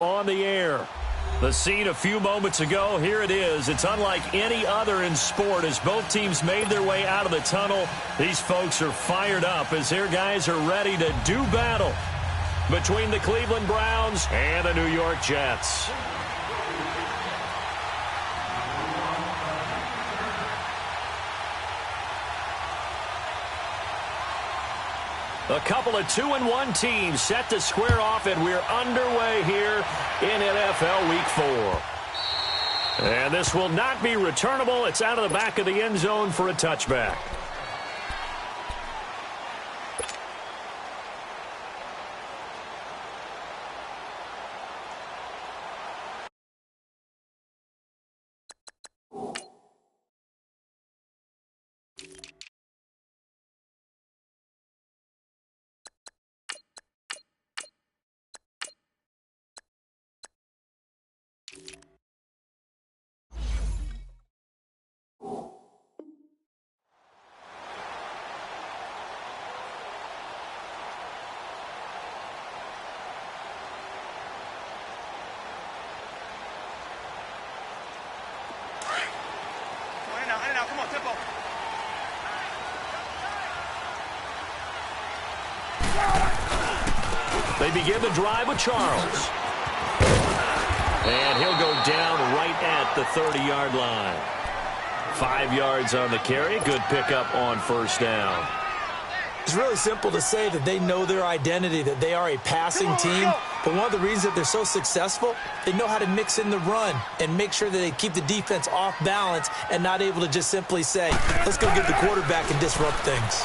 On the air. The scene a few moments ago, here it is. It's unlike any other in sport as both teams made their way out of the tunnel. These folks are fired up as their guys are ready to do battle between the Cleveland Browns and the New York Jets. A couple of 2-1 teams set to square off, and we're underway here in Ddfl Week 4. And this will not be returnable. It's out of the back of the end zone for a touchback. They begin the drive with Charles. And he'll go down right at the 30-yard line. 5 yards on the carry. Good pickup on first down. It's really simple to say that they know their identity, that they are a passing team. But one of the reasons that they're so successful, they know how to mix in the run and make sure that they keep the defense off balance and not able to just simply say, let's go get the quarterback and disrupt things.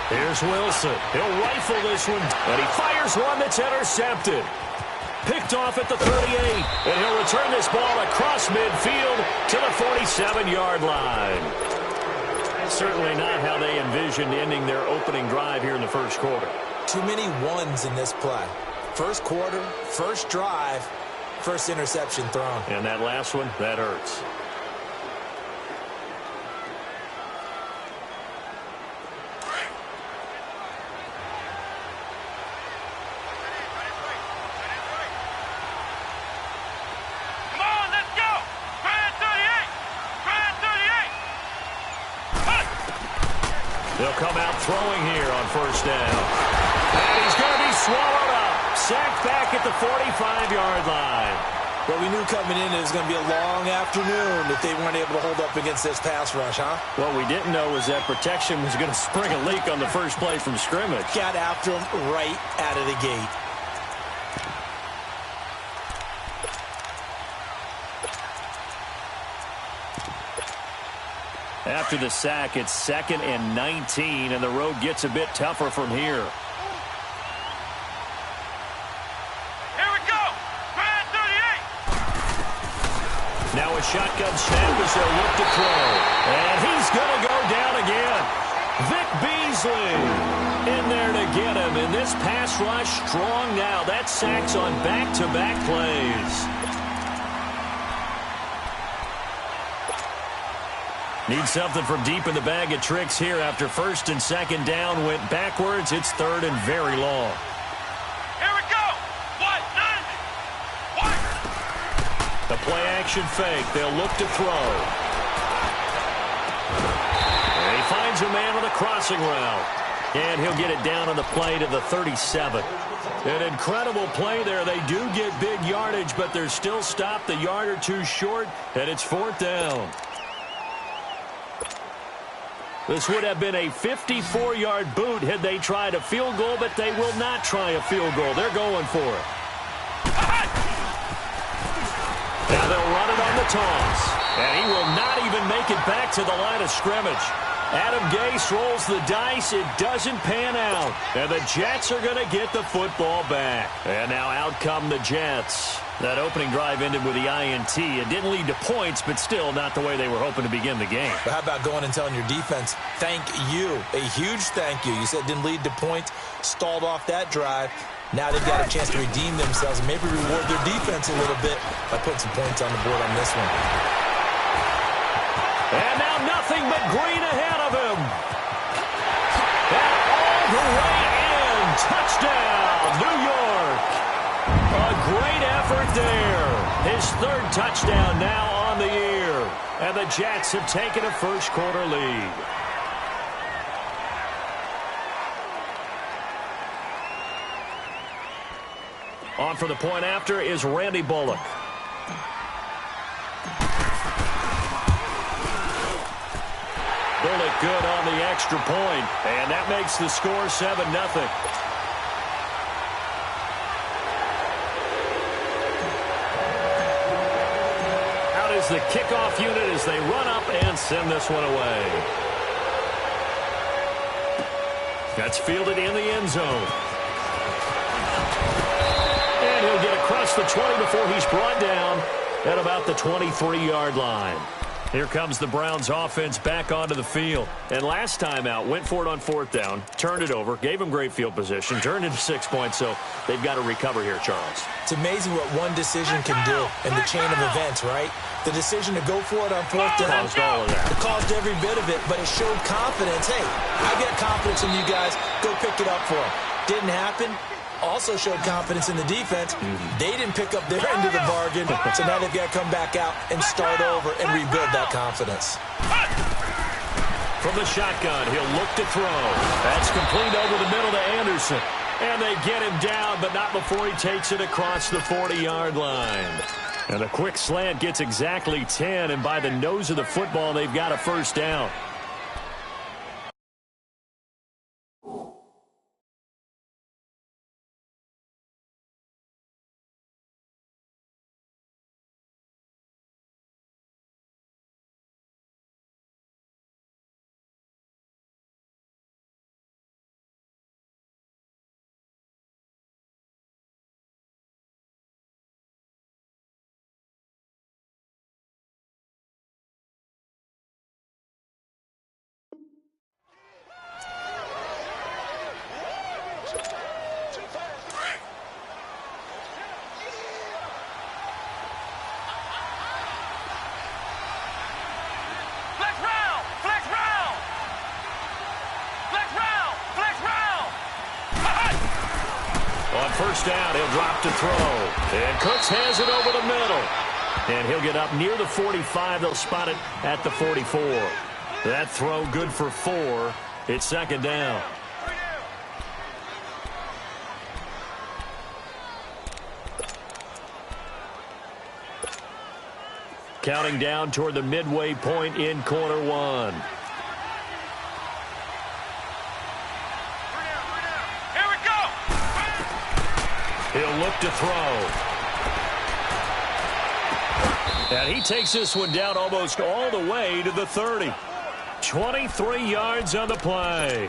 Here's Wilson. He'll rifle this one, and he fires one that's intercepted. Picked off at the 38, and he'll return this ball across midfield to the 47-yard line. Certainly not how they envisioned ending their opening drive here in the first quarter. Too many ones in this play. First quarter, first drive, first interception thrown. And that last one, that hurts. They'll come out throwing here on first down. And he's going to be swallowed up. Sacked back at the 45-yard line. Well, we knew coming in it was going to be a long afternoon if they weren't able to hold up against this pass rush, huh? What we didn't know was that protection was going to spring a leak on the first play from scrimmage. Got after him right out of the gate. After the sack, it's 2nd and 19, and the road gets a bit tougher from here. Here we go! 38! Now a shotgun snap as they'll look to throw. And he's going to go down again. Vic Beasley in there to get him. And this pass rush strong now. That sacks on back-to-back plays. Need something from deep in the bag of tricks here after first and second down went backwards. It's 3rd and very long. Here we go! What? The play action fake. They'll look to throw. And he finds a man on the crossing route. And he'll get it down on the play to the 37. An incredible play there. They do get big yardage, but they're still stopped a yard or two short, and it's 4th down. This would have been a 54-yard boot had they tried a field goal, but they will not try a field goal. They're going for it. Now they'll run it on the toss. And he will not even make it back to the line of scrimmage. Adam Gase rolls the dice. It doesn't pan out. And the Jets are going to get the football back. And now out come the Jets. That opening drive ended with the INT. It didn't lead to points, but still not the way they were hoping to begin the game. But how about going and telling your defense, thank you, a huge thank you. You said it didn't lead to points, stalled off that drive. Now they've got a chance to redeem themselves and maybe reward their defense a little bit by putting some points on the board on this one. And now nothing but green ahead of him. And all the way in. Touchdown, New York. A great effort there. His third touchdown now on the year. And the Jets have taken a first-quarter lead. On for the point after is Randy Bullock. Bullock good on the extra point, and that makes the score 7-0. Out is the kickoff unit as they run up and send this one away. That's fielded in the end zone. And he'll get across the 20 before he's brought down at about the 23-yard line. Here comes the Browns offense back onto the field. And last time out, went for it on fourth down, turned it over, gave him great field position, turned into 6 points, so they've got to recover here, Charles. It's amazing what one decision can do in the chain of events, right? The decision to go for it on fourth down caused all of that. It caused every bit of it, but it showed confidence. Hey, I got confidence in you guys. Go pick it up for them. Didn't happen. Also showed confidence in the defense. They didn't pick up their end of the bargain, so now they've got to come back out and start over and rebuild that confidence. From the shotgun, he'll look to throw. That's complete over the middle to Anderson. And they get him down, but not before he takes it across the 40-yard line. And a quick slant gets exactly 10, and by the nose of the football, they've got a first down. First down, he'll drop to throw. And Cooks has it over the middle. And he'll get up near the 45. They'll spot it at the 44. That throw good for 4. It's second down. Counting down toward the midway point in quarter one. He'll look to throw. And he takes this one down almost all the way to the 30. 23 yards on the play.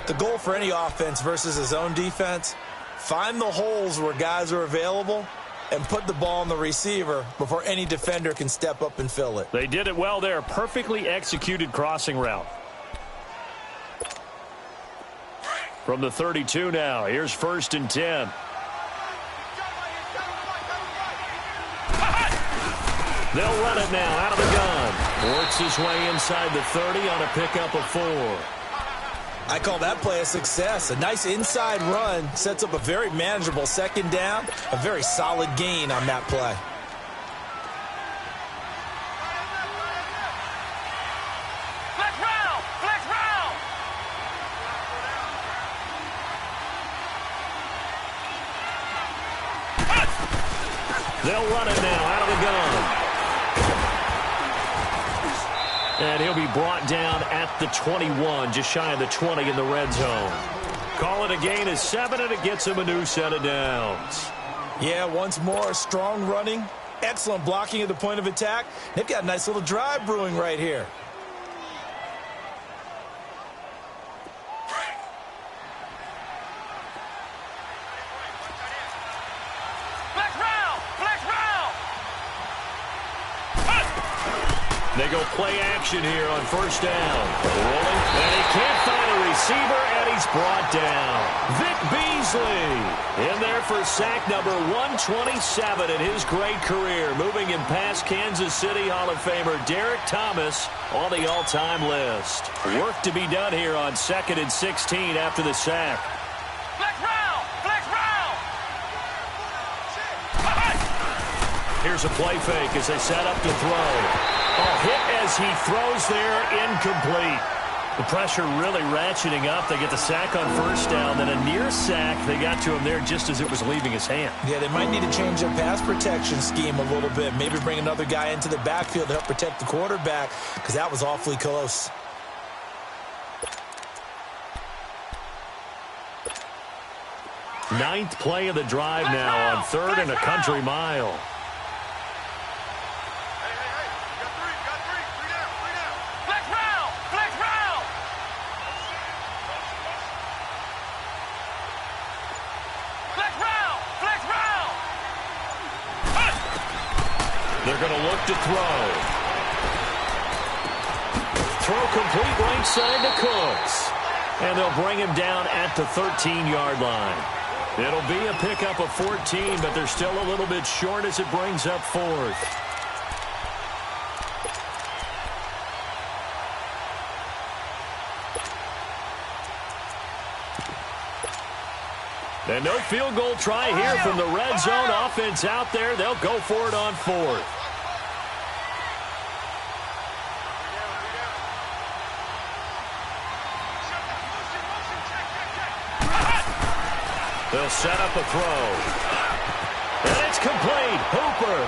The goal for any offense versus his own defense, find the holes where guys are available and put the ball on the receiver before any defender can step up and fill it. They did it well there. Perfectly executed crossing route. From the 32 now, here's 1st and 10. They'll run it now out of the gun. Works his way inside the 30 on a pickup of 4. I call that play a success. A nice inside run sets up a very manageable second down. A very solid gain on that play. They'll run it now out of the gun. And he'll be brought down at the 21, just shy of the 20 in the red zone. Call it a gain of 7, and it gets him a new set of downs. Yeah, once more, strong running, excellent blocking at the point of attack. They've got a nice little drive brewing right here. They go play action here on first down. Rolling, and he can't find a receiver, and he's brought down. Vic Beasley in there for sack number 127 in his great career, moving him past Kansas City Hall of Famer Derek Thomas on the all-time list. Work to be done here on 2nd and 16 after the sack. Flex round! Flex round! Here's a play fake as they set up to throw. Oh, hit as he throws there, incomplete. The pressure really ratcheting up. They get the sack on first down, then a near sack. They got to him there just as it was leaving his hand. Yeah, they might need to change their pass protection scheme a little bit. Maybe bring another guy into the backfield to help protect the quarterback, because that was awfully close. Ninth play of the drive now on 3rd and a country mile. They're going to look to throw. Throw complete right side to Cooks. And they'll bring him down at the 13-yard line. It'll be a pickup of 14, but they're still a little bit short as it brings up 4th. And no field goal try here from the red zone. Offense out there. They'll go for it on 4th. They'll set up a throw. And it's complete. Hooper.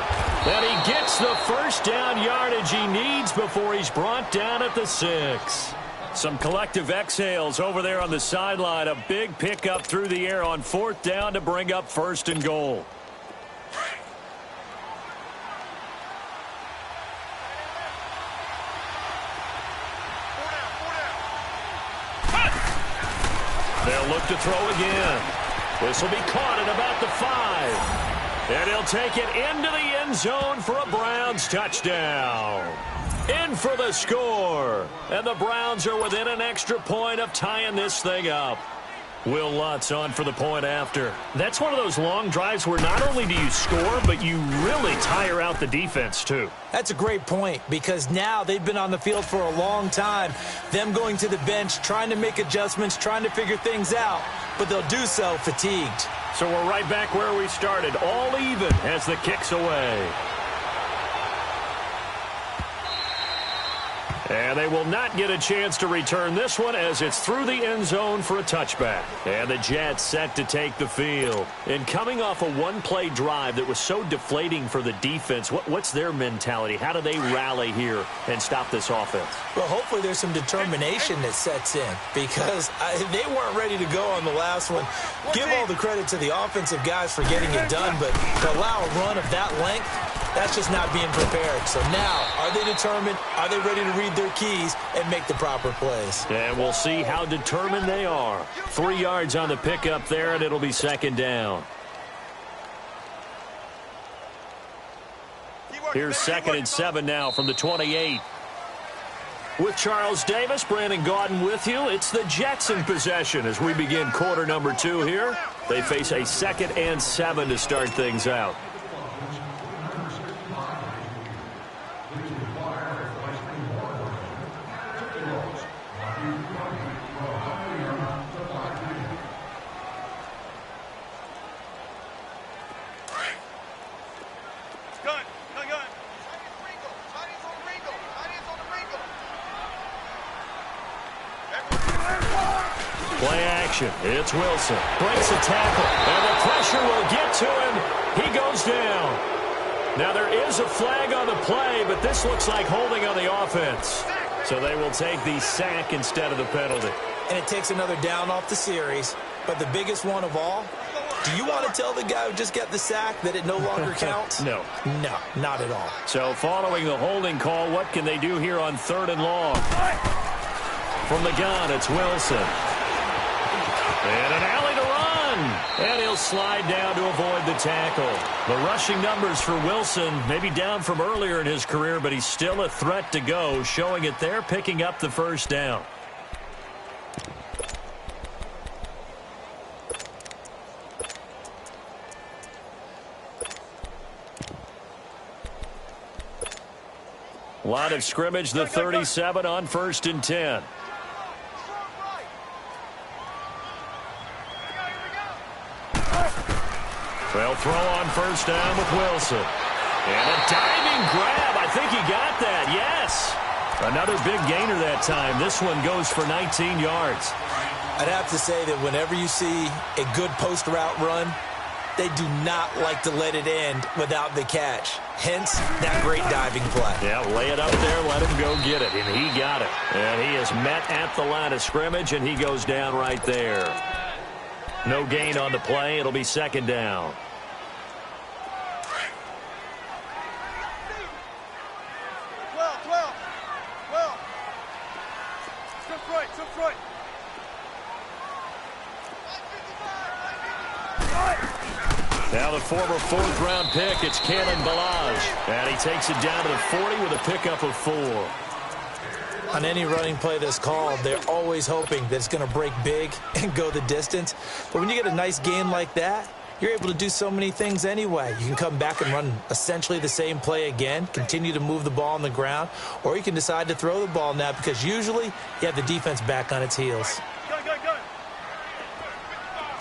And he gets the first down yardage he needs before he's brought down at the 6. Some collective exhales over there on the sideline. A big pickup through the air on 4th down to bring up 1st and goal. They'll look to throw again. This will be caught at about the 5. And he'll take it into the end zone for a Browns touchdown. In for the score. And the Browns are within an extra point of tying this thing up. Will Lutz on for the point after. That's one of those long drives where not only do you score, but you really tire out the defense too. That's a great point, because now they've been on the field for a long time. Them going to the bench, trying to make adjustments, trying to figure things out, but they'll do so fatigued. So we're right back where we started, all even as the kick's away. And they will not get a chance to return this one as it's through the end zone for a touchback. And the Jets set to take the field. And coming off a one-play drive that was so deflating for the defense, what's their mentality? How do they rally here and stop this offense? Well, hopefully there's some determination that sets in, because they weren't ready to go on the last one. Give all the credit to the offensive guys for getting it done, but to allow a run of that length, that's just not being prepared. So now, are they determined? Are they ready to read their keys and make the proper plays? And we'll see how determined they are. 3 yards on the pickup there, and it'll be 2nd down. Here's 2nd and 7 now from the 28. With Charles Davis, Brandon Gaudin with you. It's the Jets in possession as we begin quarter number 2 here. They face a 2nd and 7 to start things out. Play action. It's Wilson. Breaks a tackle. And the pressure will get to him. He goes down. Now there is a flag on the play, but this looks like holding on the offense. So they will take the sack instead of the penalty. And it takes another down off the series. But the biggest one of all, do you want to tell the guy who just got the sack that it no longer counts? No. No, not at all. So following the holding call, what can they do here on 3rd and long? From the gun, it's Wilson. And an alley to run. And he'll slide down to avoid the tackle. The rushing numbers for Wilson, maybe down from earlier in his career, but he's still a threat to go, showing it there, picking up the first down. Line of scrimmage, the 37 on 1st and 10. They'll throw on 1st down with Wilson. And a diving grab. I think he got that. Yes. Another big gainer that time. This one goes for 19 yards. I'd have to say that whenever you see a good post route run, they do not like to let it end without the catch. Hence, that great diving play. Yeah, lay it up there, let him go get it, and he got it. And he is met at the line of scrimmage, and he goes down right there. No gain on the play. It'll be second down. Now the former fourth-round pick, it's Kalen Ballage. And he takes it down to the 40 with a pickup of 4. On any running play that's called, they're always hoping that it's going to break big and go the distance. But when you get a nice gain like that, you're able to do so many things anyway. You can come back and run essentially the same play again, continue to move the ball on the ground, or you can decide to throw the ball now because usually you have the defense back on its heels. Go.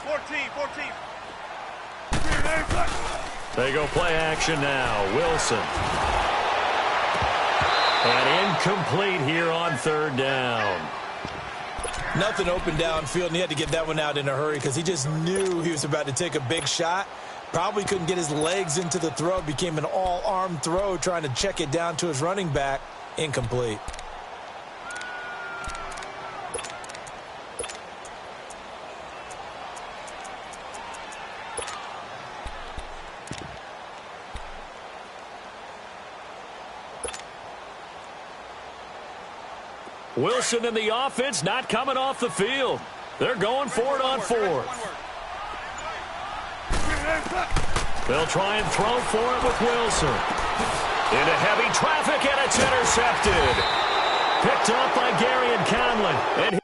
14. They go play action now. Wilson. And incomplete here on third down. Nothing open downfield, and he had to get that one out in a hurry because he just knew he was about to take a big shot. Probably couldn't get his legs into the throw. Became an all-arm throw trying to check it down to his running back. Incomplete. Wilson and the offense not coming off the field. They're going for it on fourth. They'll try and throw for it with Wilson. Into heavy traffic, and it's intercepted. Picked off by Gary and Conlon. And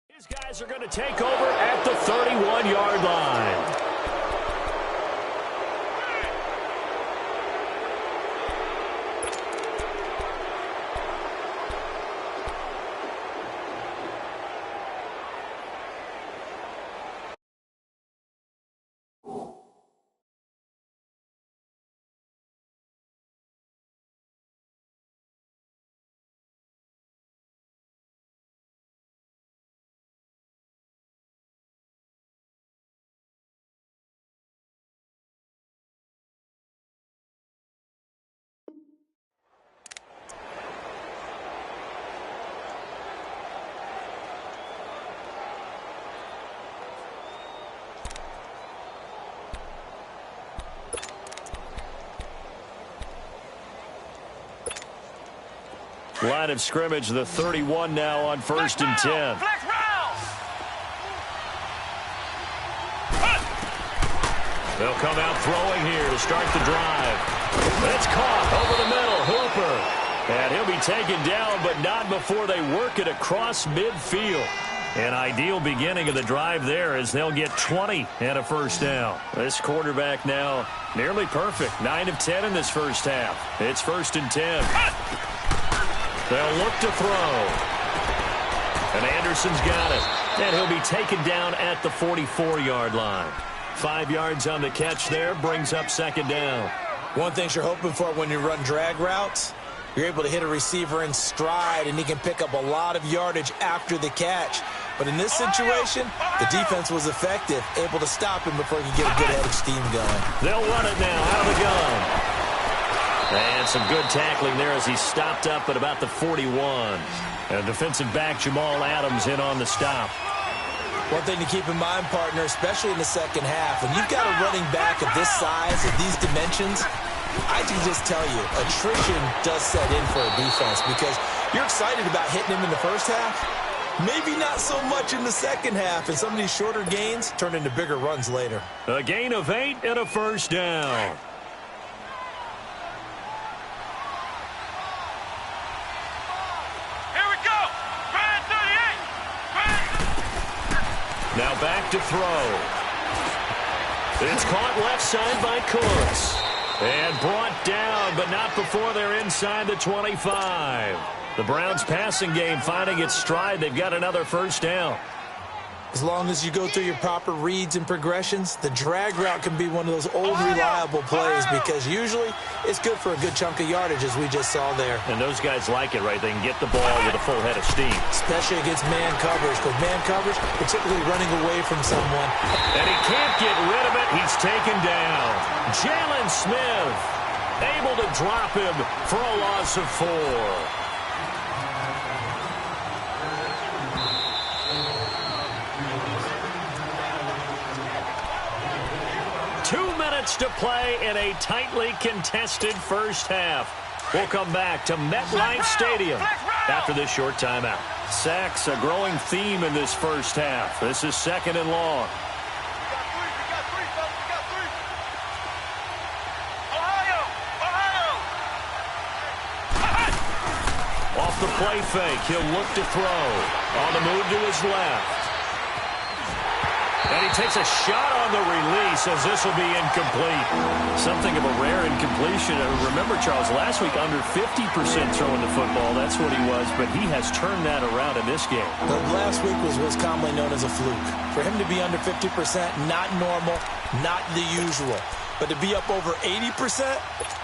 these guys are going to take over at the 31-yard line. Line of scrimmage, the 31 now on 1st and 10. They'll come out throwing here to start the drive. It's caught over the middle. Hooper. And he'll be taken down, but not before they work it across midfield. An ideal beginning of the drive there as they'll get 20 and a first down. This quarterback now nearly perfect. 9 of 10 in this first half. It's 1st and 10. They'll look to throw. And Anderson's got it. And he'll be taken down at the 44-yard line. 5 yards on the catch there, brings up second down. One thing you're hoping for when you run drag routes, you're able to hit a receiver in stride, and he can pick up a lot of yardage after the catch. But in this situation, the defense was effective, able to stop him before he could get a good head of steam going. They'll run it now out of the gun. And some good tackling there as he stopped up at about the 41. And defensive back Jamal Adams in on the stop. One thing to keep in mind, partner, especially in the second half, when you've got a running back of this size, of these dimensions, I can just tell you, attrition does set in for a defense because you're excited about hitting him in the first half. Maybe not so much in the second half, and some of these shorter gains turn into bigger runs later. A gain of 8 and a first down. Now back to throw. It's caught left side by Cooks. And brought down, but not before they're inside the 25. The Browns' passing game finding its stride. They've got another first down. As long as you go through your proper reads and progressions, the drag route can be one of those old reliable plays because usually it's good for a good chunk of yardage, as we just saw there. And those guys like it, right? They can get the ball with a full head of steam. Especially against man coverage, because man coverage, particularly running away from someone. And he can't get rid of it. He's taken down. Jalen Smith able to drop him for a loss of 4. 2 minutes to play in a tightly contested first half. We'll come back to MetLife Stadium after this short timeout. Sacks, a growing theme in this first half. This is 2nd and long. Off the play fake, he'll look to throw. On the move to his left. And he takes a shot on the release as this will be incomplete. Something of a rare incompletion. Remember, Charles, last week under 50% throwing the football. That's what he was, but he has turned that around in this game. But last week was what's commonly known as a fluke. For him to be under 50%, not normal, not the usual. But to be up over 80%,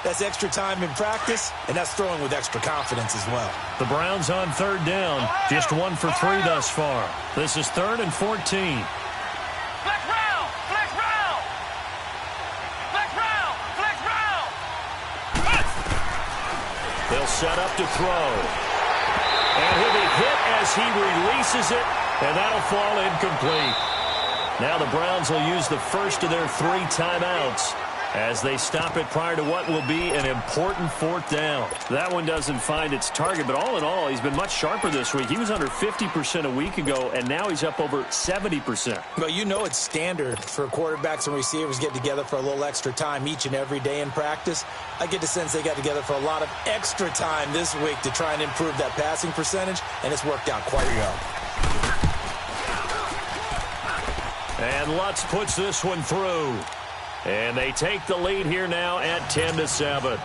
that's extra time in practice, and that's throwing with extra confidence as well. The Browns on 3rd down, just 1 for 3 thus far. This is 3rd and 14. They'll set up to throw. And he'll be hit as he releases it, and that'll fall incomplete. Now the Browns will use the first of their 3 timeouts as they stop it prior to what will be an important 4th down. That one doesn't find its target, but all in all, he's been much sharper this week. He was under 50% a week ago, and now he's up over 70%. Well, you know it's standard for quarterbacks and receivers get together for a little extra time each and every day in practice. I get the sense they got together for a lot of extra time this week to try and improve that passing percentage, and it's worked out quite well. And Lutz puts this one through. And they take the lead here now at 10-7.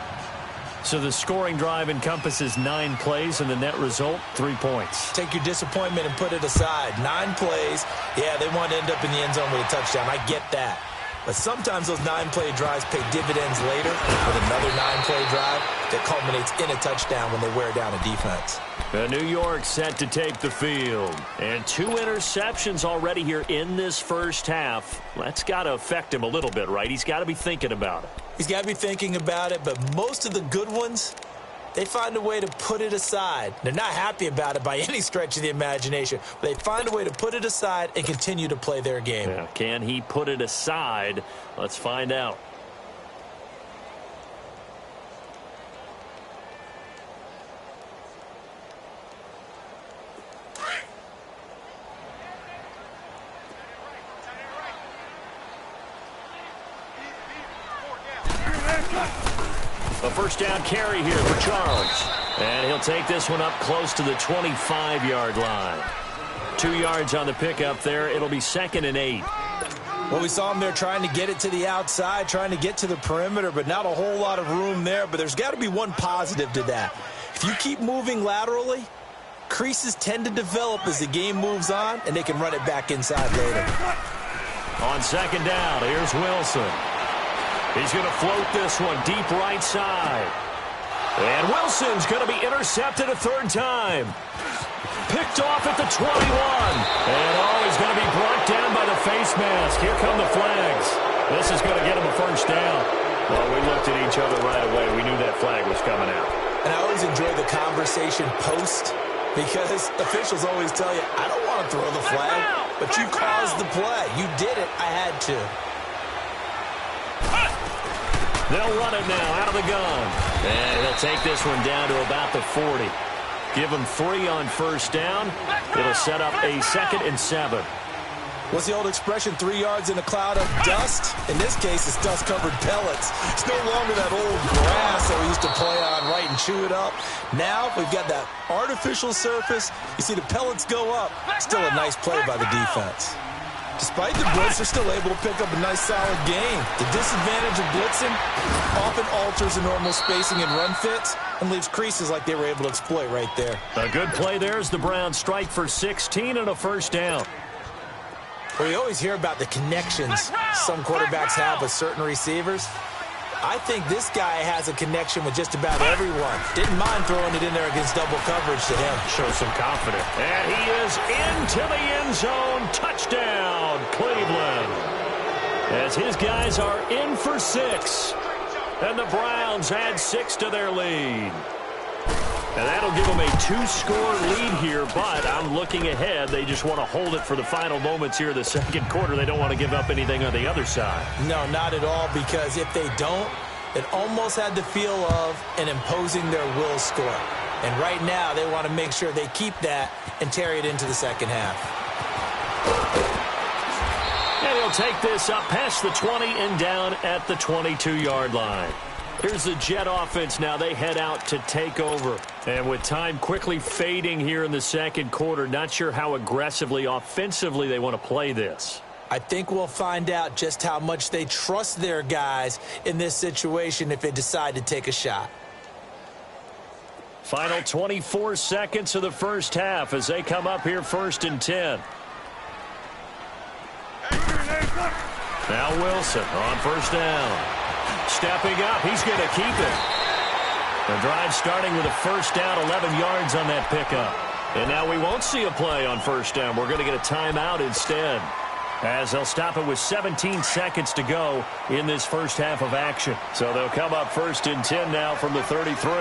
So the scoring drive encompasses 9 plays, and the net result, 3 points. Take your disappointment and put it aside. 9 plays. Yeah, they want to end up in the end zone with a touchdown. I get that. But sometimes those 9-play drives pay dividends later with another 9-play drive that culminates in a touchdown when they wear down a defense. New York set to take the field. And 2 interceptions already here in this first half. That's got to affect him a little bit, right? He's got to be thinking about it. He's got to be thinking about it, but most of the good ones, they find a way to put it aside. They're not happy about it by any stretch of the imagination. But they find a way to put it aside and continue to play their game. Yeah, can he put it aside? Let's find out. A first down carry here for Charles. And he'll take this one up close to the 25-yard line. 2 yards on the pickup there. It'll be 2nd and 8. Well, we saw him there trying to get it to the outside, trying to get to the perimeter, but not a whole lot of room there. But there's got to be one positive to that. If you keep moving laterally, creases tend to develop as the game moves on, and they can run it back inside later. On 2nd down, here's Wilson. He's going to float this one deep right side. And Wilson's going to be intercepted a 3rd time. Picked off at the 21. And he's going to be brought down by the face mask. Here come the flags. This is going to get him a first down. Well, we looked at each other right away. We knew that flag was coming out. And I always enjoy the conversation post because officials always tell you, I don't want to throw the flag, but you caused the play. You did it. I had to. They'll run it now out of the gun. And he'll take this one down to about the 40. Give him 3 on first down. It'll set up a 2nd and 7. What's the old expression, 3 yards in a cloud of dust? In this case, it's dust-covered pellets. It's no longer that old grass that we used to play on, right, and chew it up. Now we've got that artificial surface. You see the pellets go up. Still a nice play by the defense. Despite the blitz, they're still able to pick up a nice, solid game. The disadvantage of blitzing, often alters the normal spacing and run fits and leaves creases like they were able to exploit right there. A good play there as the Browns strike for 16 and a first down. Well, you always hear about the connections some quarterbacks have with certain receivers. I think this guy has a connection with just about everyone. Didn't mind throwing it in there against double coverage to him. Shows some confidence. And he is into the end zone. Touchdown, Cleveland. As his guys are in for 6. And the Browns add 6 to their lead. And that'll give them a 2-score lead here, but I'm looking ahead. They just want to hold it for the final moments here of the second quarter. They don't want to give up anything on the other side. No, not at all, because if they don't, it almost had the feel of an imposing their will score. And right now, they want to make sure they keep that and carry it into the second half. And he'll take this up past the 20 and down at the 22-yard line. Here's the Jet offense now. They head out to take over. And with time quickly fading here in the second quarter, not sure how aggressively, offensively they want to play this. I think we'll find out just how much they trust their guys in this situation if they decide to take a shot. Final 24 seconds of the first half as they come up here 1st and 10. Now Wilson on first down. Stepping up, he's going to keep it. The drive starting with a first down, 11 yards on that pickup. And now we won't see a play on first down. We're going to get a timeout instead, as they'll stop it with 17 seconds to go in this first half of action. So they'll come up 1st and 10 now from the 33.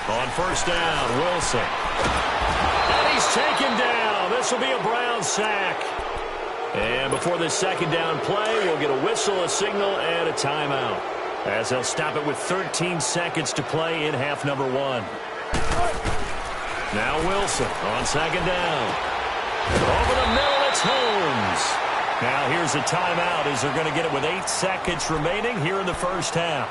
On first down, Wilson. And he's taken down. This will be a Brown sack. And before this second down play, we'll get a whistle, a signal, and a timeout, as they'll stop it with 13 seconds to play in half number 1. Now Wilson on second down. Over the middle, it's Holmes. Now here's a timeout as they're going to get it with 8 seconds remaining here in the first half.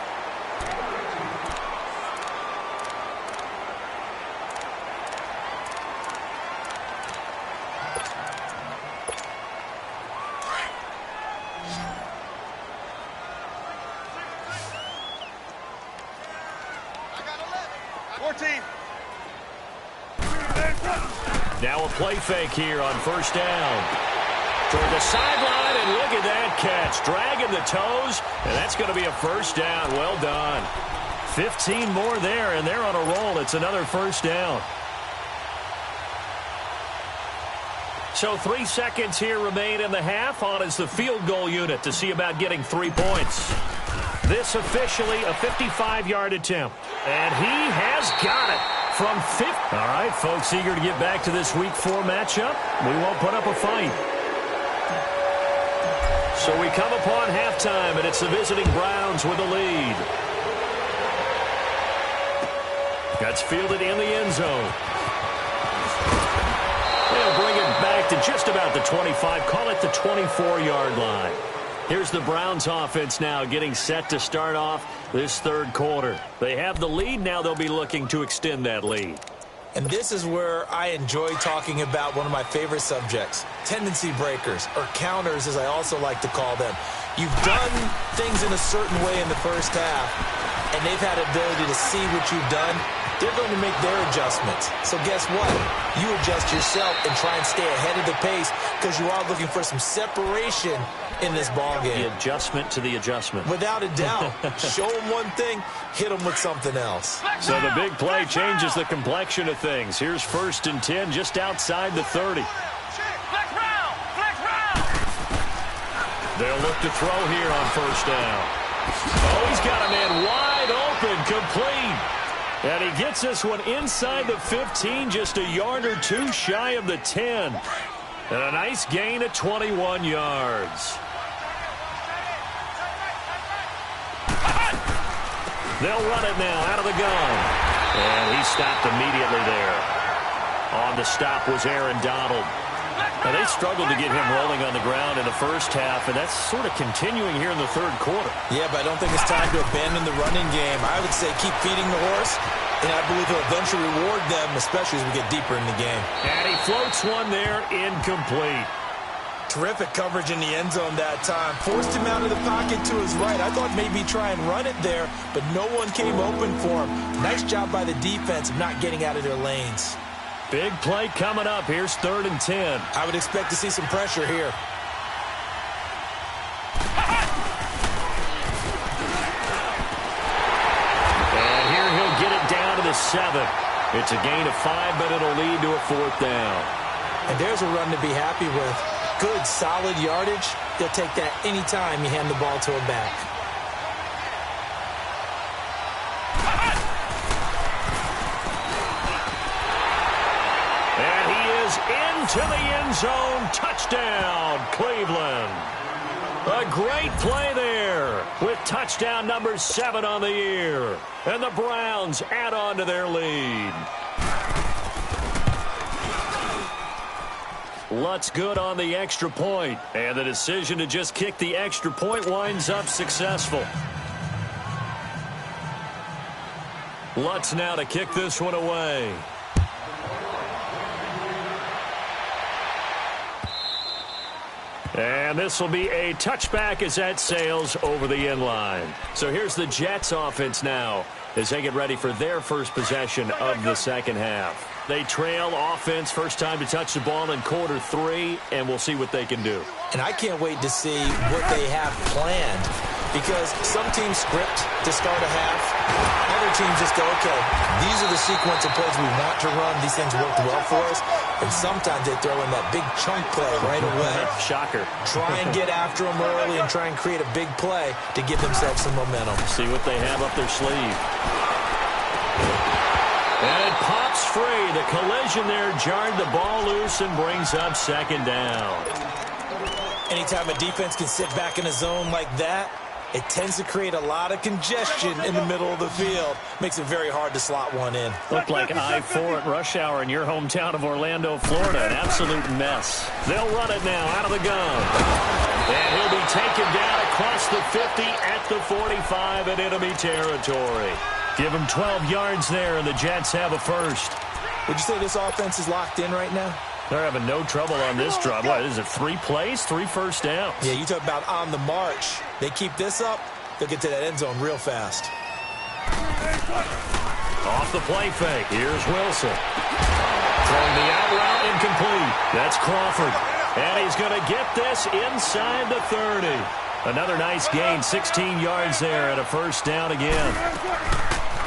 Now a play fake here on first down. Toward the sideline, and look at that catch. Dragging the toes, and that's going to be a first down. Well done. 15 more there, and they're on a roll. It's another first down. So 3 seconds here remain in the half. On is the field goal unit to see about getting 3 points. This officially a 55-yard attempt. And he has got it. From 50. All right, folks, eager to get back to this Week 4 matchup. We won't put up a fight. So we come upon halftime, and it's the visiting Browns with the lead. That's fielded in the end zone. They'll bring it back to just about the 25, call it the 24-yard line. Here's the Browns offense now getting set to start off this third quarter. They have the lead. Now they'll be looking to extend that lead. And this is where I enjoy talking about one of my favorite subjects, tendency breakers, or counters as I also like to call them. You've done things in a certain way in the first half, and they've had ability to see what you've done. They're going to make their adjustments. So guess what? You adjust yourself and try and stay ahead of the pace because you are looking for some separation in this ball game. The adjustment to the adjustment. Without a doubt. Show them one thing, hit them with something else. So the big play changes the complexion of things. Here's 1st and 10 just outside the 30. They'll look to throw here on first down. Oh, he's got a man wide open, complete. And he gets this one inside the 15, just a yard or two shy of the 10. And a nice gain of 21 yards. They'll run it now out of the gun. And he stopped immediately there. On the stop was Aaron Donald. Now, they struggled to get him rolling on the ground in the first half, and that's sort of continuing here in the third quarter. Yeah, but I don't think it's time to abandon the running game. I would say keep feeding the horse, and I believe he'll eventually reward them, especially as we get deeper in the game. And he floats one there, incomplete. Terrific coverage in the end zone that time. Forced him out of the pocket to his right. I thought maybe try and run it there, but no one came open for him. Nice job by the defense of not getting out of their lanes. Big play coming up. Here's 3rd and 10. I would expect to see some pressure here. And here he'll get it down to the 7. It's a gain of 5, but it'll lead to a 4th down. And there's a run to be happy with. Good, solid yardage. They'll take that anytime you hand the ball to a back. And he is into the end zone. Touchdown, Cleveland. A great play there with touchdown number 7 on the year. And the Browns add on to their lead. Lutz good on the extra point, and the decision to just kick the extra point winds up successful. Lutz now to kick this one away. And this will be a touchback as that sails over the end line. So here's the Jets offense now as they get ready for their first possession of the second half. They trail offense, first time to touch the ball in quarter 3, and we'll see what they can do. And I can't wait to see what they have planned, because some teams script to start a half. Other teams just go, okay, these are the sequence of plays we want to run. These things worked well for us. And sometimes they throw in that big chunk play right away. Shocker. Try and get after them early and try and create a big play to give themselves some momentum. See what they have up their sleeve. And it pops free. The collision there jarred the ball loose and brings up 2nd down. Anytime a defense can sit back in a zone like that, it tends to create a lot of congestion in the middle of the field. Makes it very hard to slot one in. Looked like I-4 at rush hour in your hometown of Orlando, Florida. An absolute mess. They'll run it now out of the gun. And he'll be taken down across the 50 at the 45 in enemy territory. Give him 12 yards there, and the Jets have a first. Would you say this offense is locked in right now? They're having no trouble on this drive. What is it, 3 plays, 3 first downs? Yeah, you talk about on the march. They keep this up, they'll get to that end zone real fast. Off the play fake. Here's Wilson. Throwing the out route incomplete. That's Crawford. And he's going to get this inside the 30. Another nice gain, 16 yards there and a first down again.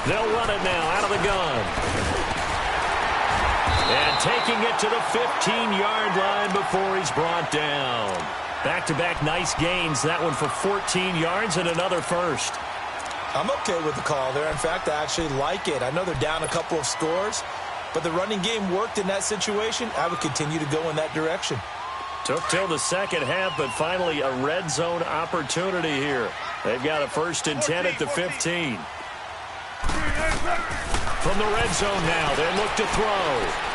They'll run it now out of the gun. And taking it to the 15-yard line before he's brought down. Back-to-back nice gains. That one for 14 yards and another first. I'm okay with the call there. In fact, I actually like it. I know they're down a couple of scores, but the running game worked in that situation. I would continue to go in that direction. Took till the second half, but finally a red zone opportunity here. They've got a 1st and 10 at the 15. From the red zone now, they look to throw.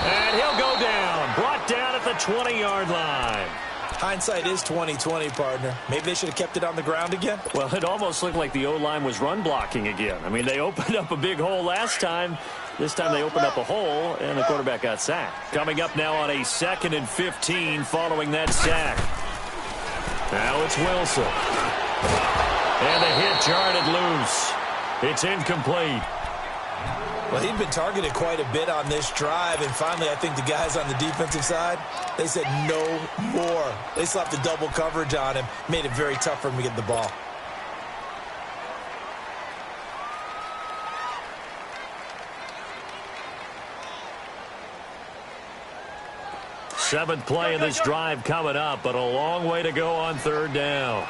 And he'll go down. Brought down at the 20-yard line. Hindsight is 20/20, partner. Maybe they should have kept it on the ground again. Well, it almost looked like the O-line was run blocking again. I mean, they opened up a big hole last time. This time they opened up a hole, and the quarterback got sacked. Coming up now on a 2nd and 15 following that sack. Now it's Wilson. And the hit jarred it loose. It's incomplete. Well, he'd been targeted quite a bit on this drive, and finally I think the guys on the defensive side, they said no more. They slapped the double coverage on him, made it very tough for him to get the ball. Seventh play of this drive coming up, but a long way to go on 3rd down.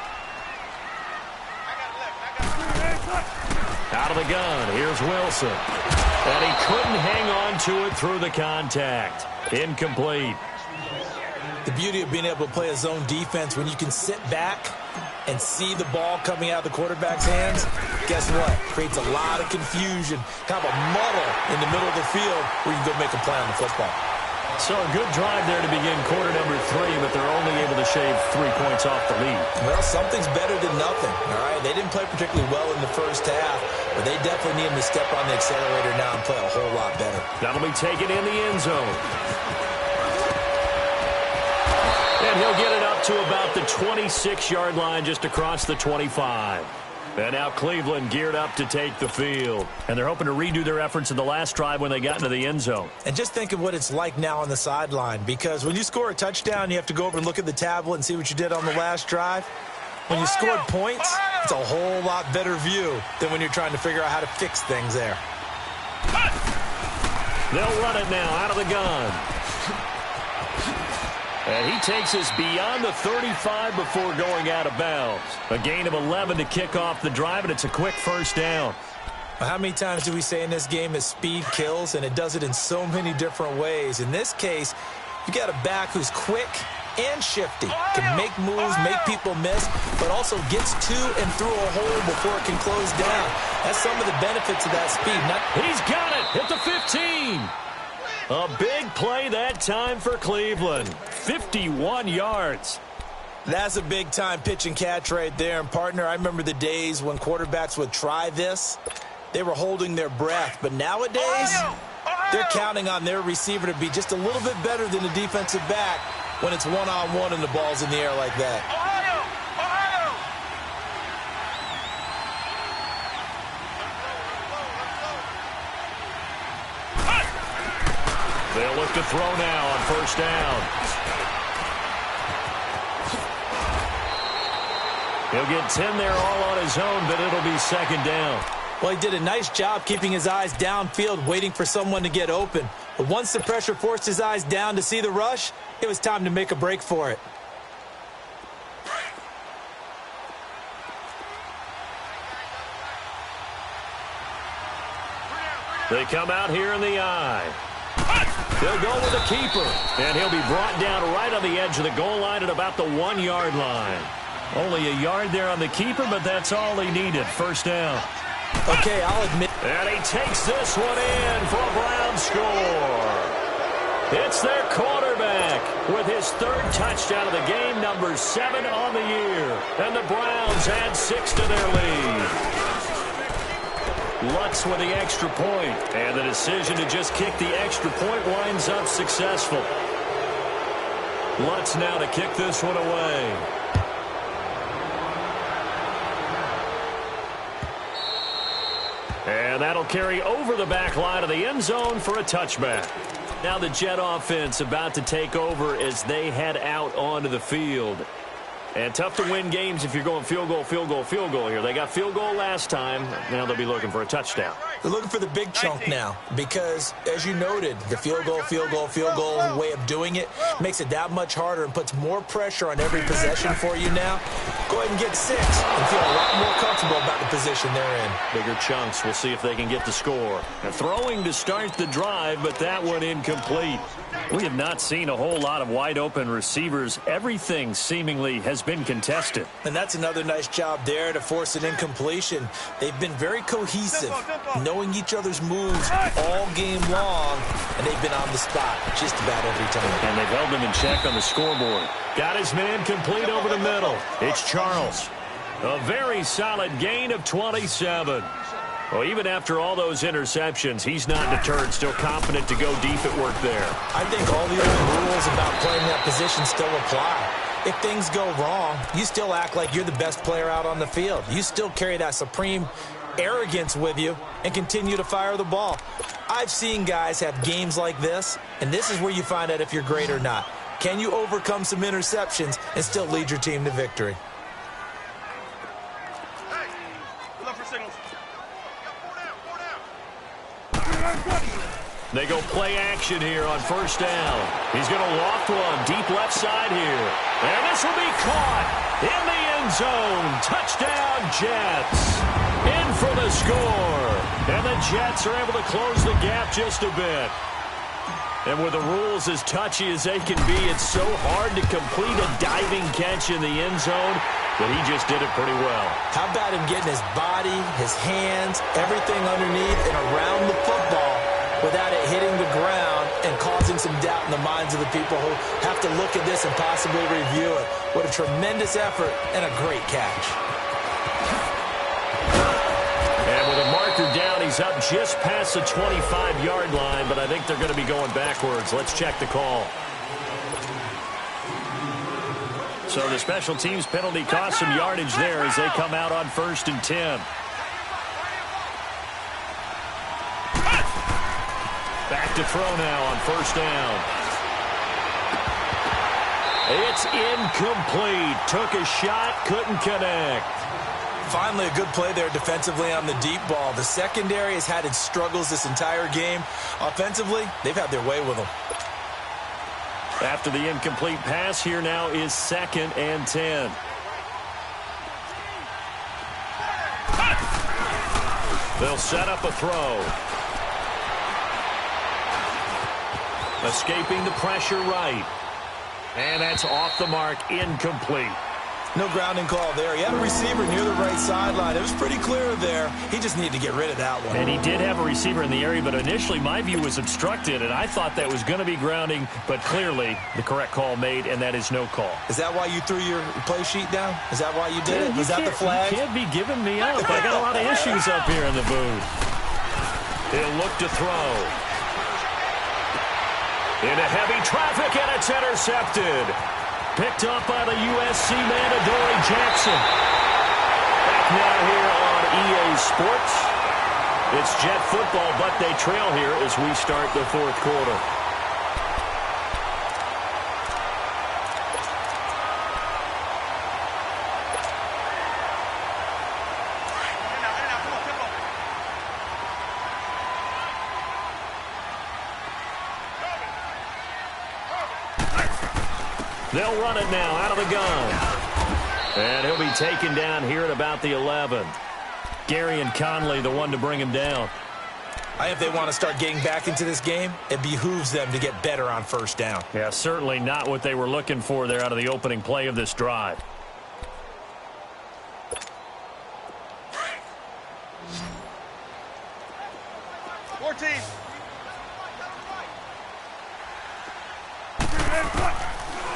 Out of the gun, here's Wilson. And he couldn't hang on to it through the contact. Incomplete. The beauty of being able to play a zone defense when you can sit back and see the ball coming out of the quarterback's hands, guess what? Creates a lot of confusion, kind of a muddle in the middle of the field where you can go make a play on the football. So a good drive there to begin quarter number 3, but they're only able to shave 3 points off the lead. Well, something's better than nothing, all right? They didn't play particularly well in the first half, but they definitely need them to step on the accelerator now and play a whole lot better. That'll be taken in the end zone. And he'll get it up to about the 26-yard line, just across the 25. And now Cleveland geared up to take the field. And they're hoping to redo their efforts in the last drive when they got into the end zone. And just think of what it's like now on the sideline, because when you score a touchdown, you have to go over and look at the tablet and see what you did on the last drive. When you scored points, it's a whole lot better view than when you're trying to figure out how to fix things there. They'll run it now out of the gun. And he takes us beyond the 35 before going out of bounds. A gain of 11 to kick off the drive, and it's a quick first down. How many times do we say in this game that speed kills, and it does it in so many different ways? In this case, you got a back who's quick and shifty, can make moves, make people miss, but also gets to and through a hole before it can close down. That's some of the benefits of that speed. He's got it at the 15. A big play that time for Cleveland. 51 yards. That's a big-time pitch and catch right there. And, partner, I remember the days when quarterbacks would try this. They were holding their breath. But nowadays, they're counting on their receiver to be just a little bit better than the defensive back when it's one-on-one and the ball's in the air like that. They'll look to throw now on first down. He'll get 10 there all on his own, but it'll be second down. Well, he did a nice job keeping his eyes downfield, waiting for someone to get open. But once the pressure forced his eyes down to see the rush, it was time to make a break for it. They come out here in the eye. They'll go with the keeper, and he'll be brought down right on the edge of the goal line at about the 1-yard line. Only a yard there on the keeper, but that's all he needed. First down. Okay, I'll admit. And he takes this one in for a Brown score. It's their quarterback with his third touchdown of the game, number 7 on the year. And the Browns add 6 to their lead. Lutz with the extra point, and the decision to just kick the extra point winds up successful. Lutz now to kick this one away. And that'll carry over the back line of the end zone for a touchback. Now the Jet offense about to take over as they head out onto the field. And tough to win games if you're going field goal, field goal, field goal here. They got field goal last time. Now they'll be looking for a touchdown. They're looking for the big chunk now because, as you noted, the field goal way of doing it makes it that much harder and puts more pressure on every possession for you now. Go ahead and get 6 and feel a lot more comfortable about the position they're in. Bigger chunks. We'll see if they can get the score. And throwing to start the drive, but that one incomplete. We have not seen a whole lot of wide-open receivers. Everything seemingly has been contested. And that's another nice job there to force an incompletion. They've been very cohesive, knowing each other's moves all game long, and they've been on the spot just about every time. And they've held them in check on the scoreboard. Got his man complete over the middle. It's Charles. A very solid gain of 27. Well, even after all those interceptions, he's not deterred, still confident to go deep at work there. I think all the old rules about playing that position still apply. If things go wrong, you still act like you're the best player out on the field. You still carry that supreme arrogance with you and continue to fire the ball. I've seen guys have games like this, and this is where you find out if you're great or not. Can you overcome some interceptions and still lead your team to victory? They go play action here on first down. He's going to loft one deep left side here. And this will be caught in the end zone. Touchdown, Jets. In for the score. And the Jets are able to close the gap just a bit. And with the rules as touchy as they can be, it's so hard to complete a diving catch in the end zone, but he just did it pretty well. How about him getting his body, his hands, everything underneath and around the football without it hitting the ground and causing some doubt in the minds of the people who have to look at this and possibly review it. What a tremendous effort and a great catch. And with a marker down, he's up just past the 25-yard line, but I think they're going to be going backwards. Let's check the call. So the special teams penalty cost some yardage there as they come out on 1st and 10. Back to throw now on 1st down. It's incomplete. Took a shot, couldn't connect. Finally, a good play there defensively on the deep ball. The secondary has had its struggles this entire game. Offensively, they've had their way with them. After the incomplete pass, here now is 2nd and 10. They'll set up a throw. Escaping the pressure right. And that's off the mark, incomplete. No grounding call there. He had a receiver near the right sideline. It was pretty clear there. He just needed to get rid of that one. And he did have a receiver in the area, but initially my view was obstructed, and I thought that was going to be grounding, but clearly the correct call made, and that is no call. Is that why you threw your play sheet down? Is that why you did it? Was that the flag? You can't be giving me up. I got a lot of issues up here in the booth. He'll look to throw. Into heavy traffic, and it's intercepted. Picked up by the USC man, Adoree Jackson. Back now here on EA Sports. It's Jet football, but they trail here as we start the 4th quarter. They'll run it now out of the gun. And he'll be taken down here at about the 11. Gary and Conley, the one to bring him down. If they want to start getting back into this game, it behooves them to get better on 1st down. Yeah, certainly not what they were looking for there out of the opening play of this drive.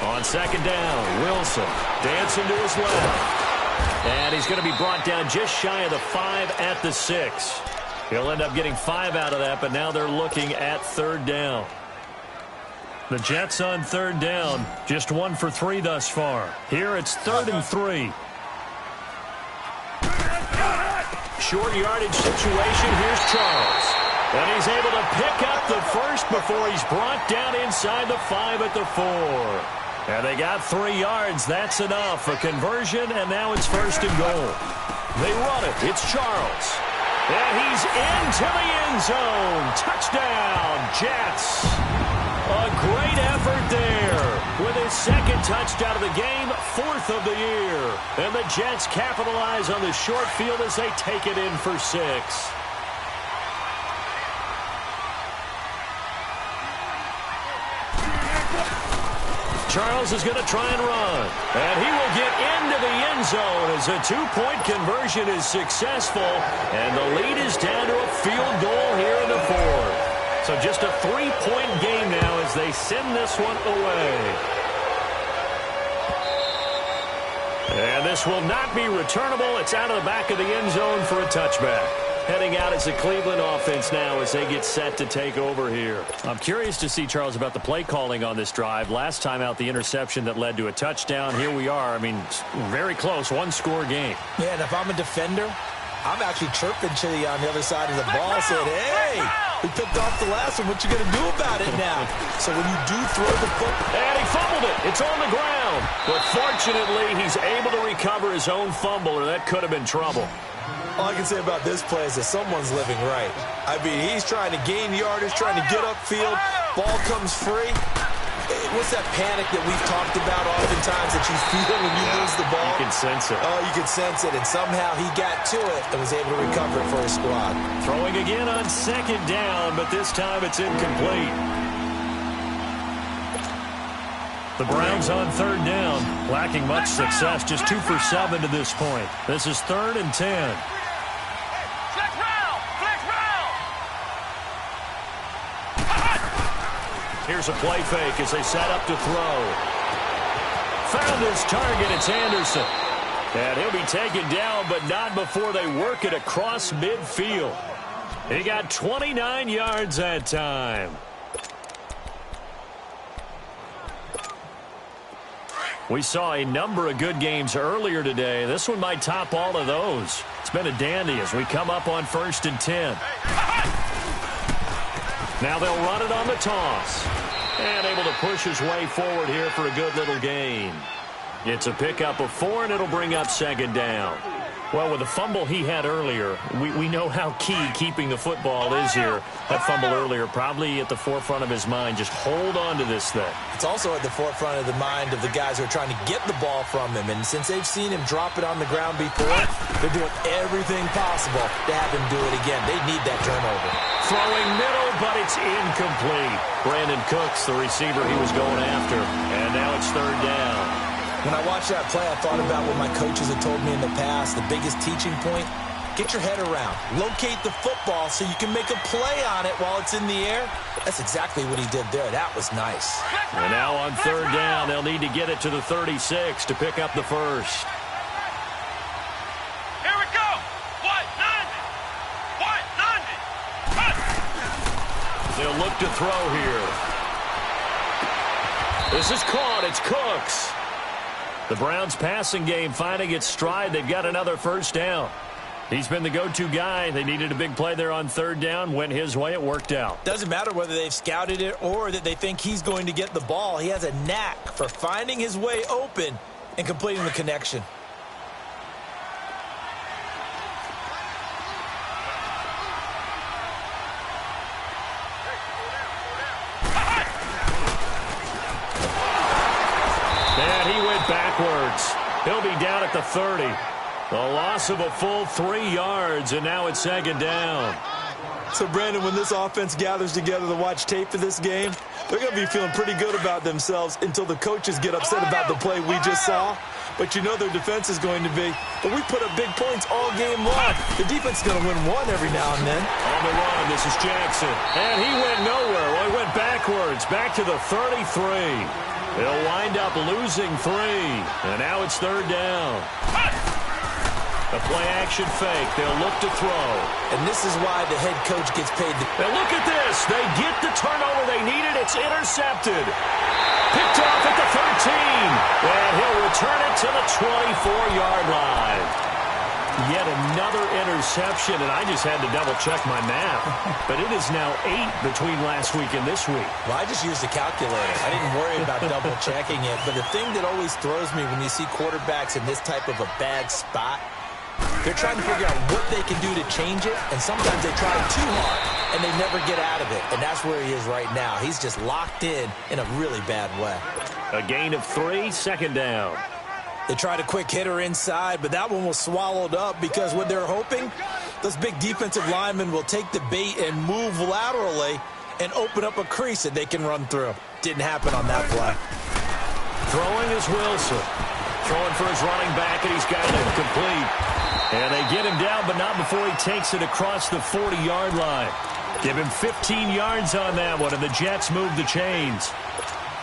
On 2nd down, Wilson dancing to his left. And he's going to be brought down just shy of the 5 at the 6. He'll end up getting 5 out of that, but now they're looking at 3rd down. The Jets on 3rd down, just 1 for 3 thus far. Here it's 3rd and 3. Short yardage situation, here's Charles. And he's able to pick up the first before he's brought down inside the 5 at the 4. And they got 3 yards. That's enough. A conversion, and now it's 1st and goal. They run it. It's Charles. And he's into the end zone. Touchdown, Jets. A great effort there. With his 2nd touchdown of the game, 4th of the year. And the Jets capitalize on the short field as they take it in for 6. Charles is going to try and run. And he will get into the end zone as a 2-point conversion is successful. And the lead is down to a field goal here in the 4th. So just a 3-point game now as they send this one away. And this will not be returnable. It's out of the back of the end zone for a touchback. Heading out as the Cleveland offense now as they get set to take over here. I'm curious to see, Charles, about the play calling on this drive. Last time out, the interception that led to a touchdown. Here we are. I mean, very close, 1-score game. Yeah, and if I'm a defender, I'm actually chirping to you on the other side of the ball. Said, hey, we picked off the last one. What you going to do about it now? So when you do throw the football. And he fumbled it. It's on the ground. But fortunately, he's able to recover his own fumble, or that could have been trouble. All I can say about this play is that someone's living right. I mean, he's trying to gain yardage, trying to get upfield. Ball comes free. What's that panic that we've talked about oftentimes that you feel when you lose the ball? You can sense it. Oh, you can sense it. And somehow he got to it and was able to recover it for his squad. Throwing again on 2nd down, but this time it's incomplete. The Browns on 3rd down, lacking much success, just 2 for 7 to this point. This is 3rd and 10. Flex round! Flex round! Here's a play fake as they set up to throw. Found his target, it's Anderson. And he'll be taken down, but not before they work it across midfield. He got 29 yards that time. We saw a number of good games earlier today. This one might top all of those. It's been a dandy as we come up on 1st and 10. Now they'll run it on the toss. And able to push his way forward here for a good little gain. It's a pickup of 4, and it'll bring up 2nd down. Well, with the fumble he had earlier, we know how key keeping the football is here. That fumble earlier probably at the forefront of his mind. Just hold on to this thing. It's also at the forefront of the mind of the guys who are trying to get the ball from him. And since they've seen him drop it on the ground before, they're doing everything possible to have him do it again. They need that turnover. Throwing middle, but it's incomplete. Brandon Cooks, the receiver he was going after. And now it's 3rd down. When I watched that play, I thought about what my coaches had told me in the past. The biggest teaching point, get your head around. Locate the football so you can make a play on it while it's in the air. That's exactly what he did there. That was nice. And now on 3rd down, they'll need to get it to the 36 to pick up the first. Here we go. 190. They'll look to throw here. This is caught. It's Cooks. The Browns passing game finding its stride. They've got another 1st down. He's been the go-to guy. They needed a big play there on 3rd down. Went his way. It worked out. Doesn't matter whether they've scouted it or that they think he's going to get the ball. He has a knack for finding his way open and completing the connection. Backwards. He'll be down at the 30. The loss of a full 3 yards, and now it's 2nd down. So, Brandon, when this offense gathers together to watch tape for this game, they're going to be feeling pretty good about themselves until the coaches get upset about the play we just saw. But you know their defense is going to be. But we put up big points all game long. The defense is going to win one every now and then. On the run, this is Jackson. And he went nowhere. Well, he went backwards, back to the 33. They'll wind up losing 3. And now it's 3rd down. A play-action fake. They'll look to throw. And this is why the head coach gets paid. And look at this. They get the turnover they needed. It's intercepted. Picked off at the 13. And he'll return it to the 24-yard line. Yet another interception, and I just had to double-check my math. But it is now 8 between last week and this week. Well, I just used the calculator. I didn't worry about double-checking it. But the thing that always throws me when you see quarterbacks in this type of a bad spot, they're trying to figure out what they can do to change it, and sometimes they try too hard, and they never get out of it. And that's where he is right now. He's just locked in a really bad way. A gain of 3, 2nd down. They tried a quick hitter inside, but that one was swallowed up because what they're hoping, those big defensive linemen will take the bait and move laterally and open up a crease that they can run through. Didn't happen on that play. Throwing is Wilson. Throwing for his running back, and he's got it complete. And they get him down, but not before he takes it across the 40-yard line. Give him 15 yards on that one, and the Jets move the chains.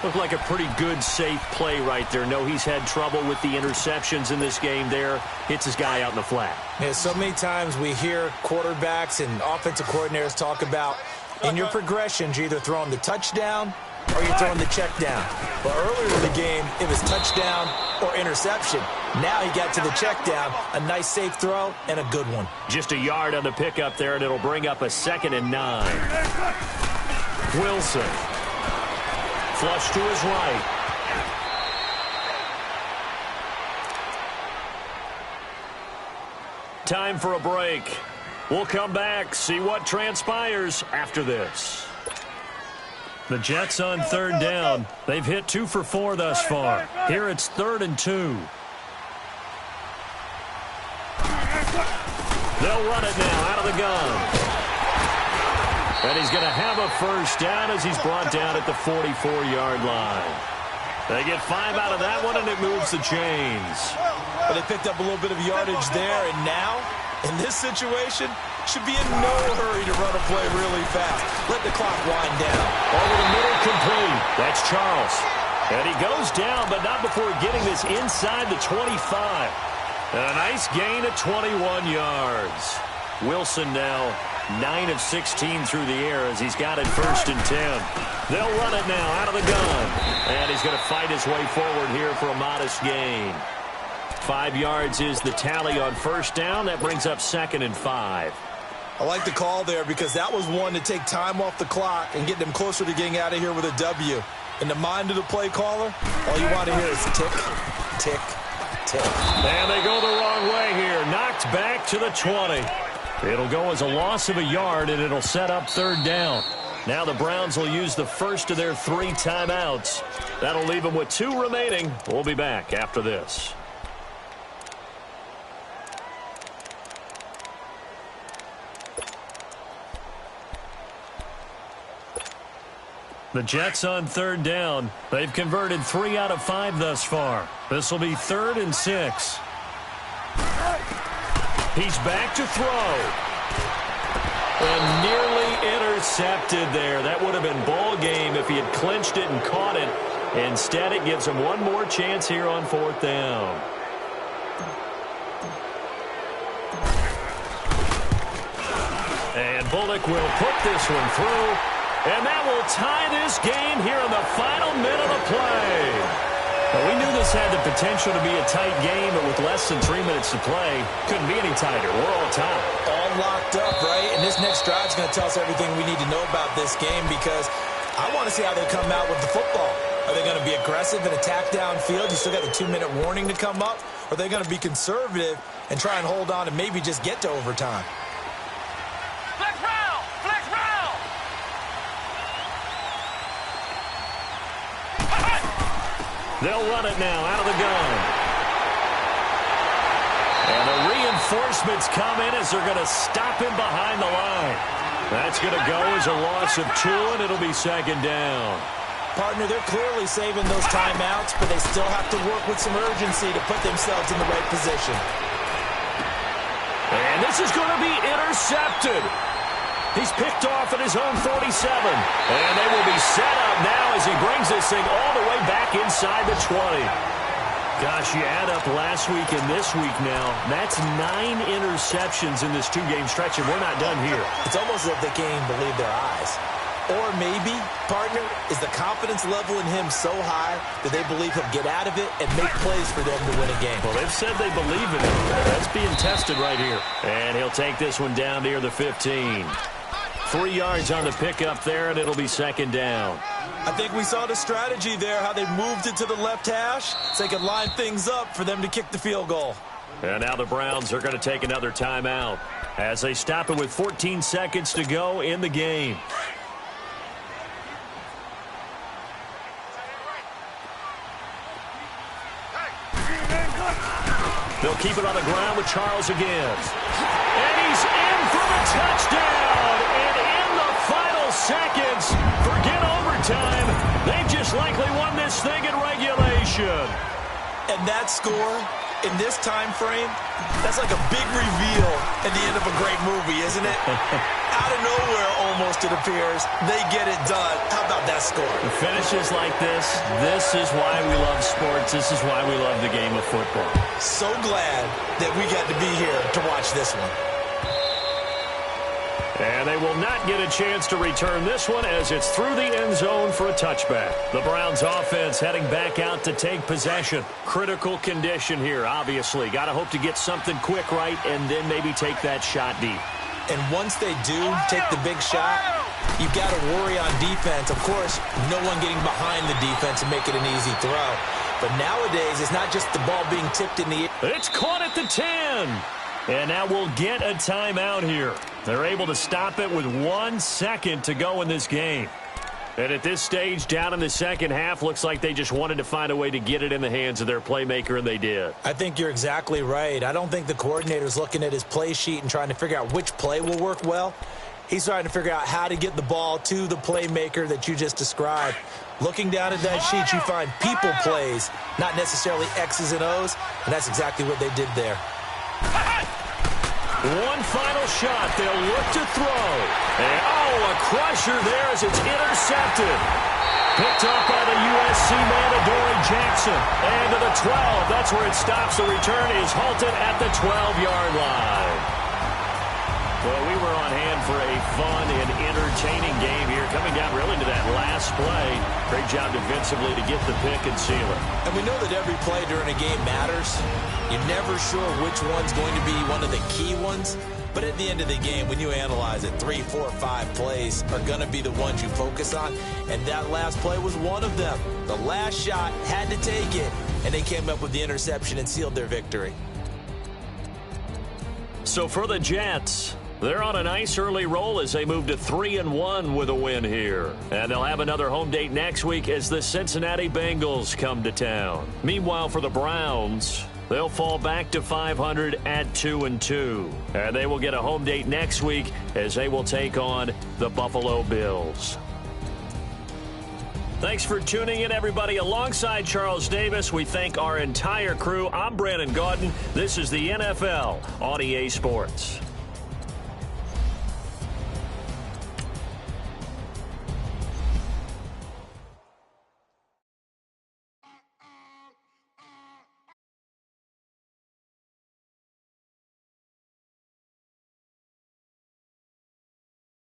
Looked like a pretty good, safe play right there. No, he's had trouble with the interceptions in this game there. Hits his guy out in the flat. Yeah, so many times we hear quarterbacks and offensive coordinators talk about in your progressions, you're either throwing the touchdown or you're throwing the check down. But earlier in the game, it was touchdown or interception. Now he got to the check down, a nice safe throw, and a good one. Just a yard on the pickup there, and it'll bring up a 2nd and 9. Wilson. Flush to his right. Time for a break. We'll come back, see what transpires after this. The Jets on 3rd down. They've hit 2 for 4 thus far. Here it's 3rd and 2. They'll run it now out of the gun. And he's going to have a 1st down as he's brought down at the 44-yard line. They get 5 out of that one, and it moves the chains. But they picked up a little bit of yardage there, and now, in this situation, should be in no hurry to run a play really fast. Let the clock wind down. Over the middle, complete. That's Charles. And he goes down, but not before getting this inside the 25. And a nice gain of 21 yards. Wilson now 9 of 16 through the air as he's got it 1st and 10. They'll run it now out of the gun. And he's going to fight his way forward here for a modest gain. 5 yards is the tally on 1st down. That brings up 2nd and 5. I like the call there because that was one to take time off the clock and get them closer to getting out of here with a W. In the mind of the play caller, all you want to hear is tick, tick, tick. And they go the wrong way here. Knocked back to the 20. It'll go as a loss of a yard, and it'll set up 3rd down. Now the Browns will use the first of their 3 timeouts. That'll leave them with 2 remaining. We'll be back after this. The Jets on 3rd down. They've converted 3 out of 5 thus far. This will be 3rd and 6. He's back to throw. And nearly intercepted there. That would have been ball game if he had clinched it and caught it. Instead, it gives him one more chance here on 4th down. And Bullock will put this one through. And that will tie this game here in the final minute of play. Well, we knew this had the potential to be a tight game, but with less than 3 minutes to play, couldn't be any tighter. We're all tied. All locked up, right? And this next drive is going to tell us everything we need to know about this game because I want to see how they come out with the football. Are they going to be aggressive and attack downfield? You still got the 2-minute warning to come up? Or are they going to be conservative and try and hold on and maybe just get to overtime? Flex round! Flex round! They'll run it now out of the gun. And the reinforcements come in as they're going to stop him behind the line. That's going to go as a loss of 2, and it'll be 2nd down. Partner, they're clearly saving those timeouts, but they still have to work with some urgency to put themselves in the right position. And this is going to be intercepted. He's picked off at his own 47. And they will be set up now as he brings this thing all the way back inside the 20. Gosh, you add up last week and this week now, that's 9 interceptions in this 2-game stretch, and we're not done here. It's almost as if they can't even believe their eyes. Or maybe, partner, is the confidence level in him so high that they believe he'll get out of it and make plays for them to win a game. Well, they've said they believe in him. That's being tested right here. And he'll take this one down near the 15. 3 yards on the pickup there, and it'll be 2nd down. I think we saw the strategy there, how they moved it to the left hash so they could line things up for them to kick the field goal. And now the Browns are going to take another timeout as they stop it with 14 seconds to go in the game. They'll keep it on the ground with Charles again. And he's in for the touchdown. And in the final seconds, forget overtime. They've just likely won this thing in regulation. And that score in this time frame, that's like a big reveal at the end of a great movie, isn't it? Out of nowhere, almost, it appears, they get it done. How about that score? The finishes like this is why we love sports. This is why we love the game of football. So glad that we got to be here to watch this one. And they will not get a chance to return this one as it's through the end zone for a touchback. The Browns offense heading back out to take possession. Critical condition here, obviously. Got to hope to get something quick right and then maybe take that shot deep. And once they do take the big shot, you've got to worry on defense. Of course, no one getting behind the defense and make it an easy throw. But nowadays, it's not just the ball being tipped in the air. It's caught at the 10. And now we'll get a timeout here. They're able to stop it with 1 second to go in this game. And at this stage, down in the second half, looks like they just wanted to find a way to get it in the hands of their playmaker, and they did. I think you're exactly right. I don't think the coordinator's looking at his play sheet and trying to figure out which play will work well. He's trying to figure out how to get the ball to the playmaker that you just described. Looking down at that sheet, you find people plays, not necessarily X's and O's, and that's exactly what they did there. One final shot. They'll look to throw. And, a crusher there as it's intercepted. Picked up by the USC man, Adoree Jackson. And to the 12. That's where it stops. The return is halted at the 12-yard line. Well, we were on hand for a fun and entertaining game here, coming down really to that last play. Great job defensively to get the pick and seal it. And we know that every play during a game matters. You're never sure which one's going to be one of the key ones. But at the end of the game, when you analyze it, 3, 4, 5 plays are going to be the ones you focus on. And that last play was one of them. The last shot had to take it. And they came up with the interception and sealed their victory. So for the Jets, they're on a nice early roll as they move to 3-1 with a win here. And they'll have another home date next week as the Cincinnati Bengals come to town. Meanwhile, for the Browns, they'll fall back to 500 at 2-2. And they will get a home date next week as they will take on the Buffalo Bills. Thanks for tuning in, everybody. Alongside Charles Davis, we thank our entire crew. I'm Brandon Gaudin. This is the NFL on EA Sports.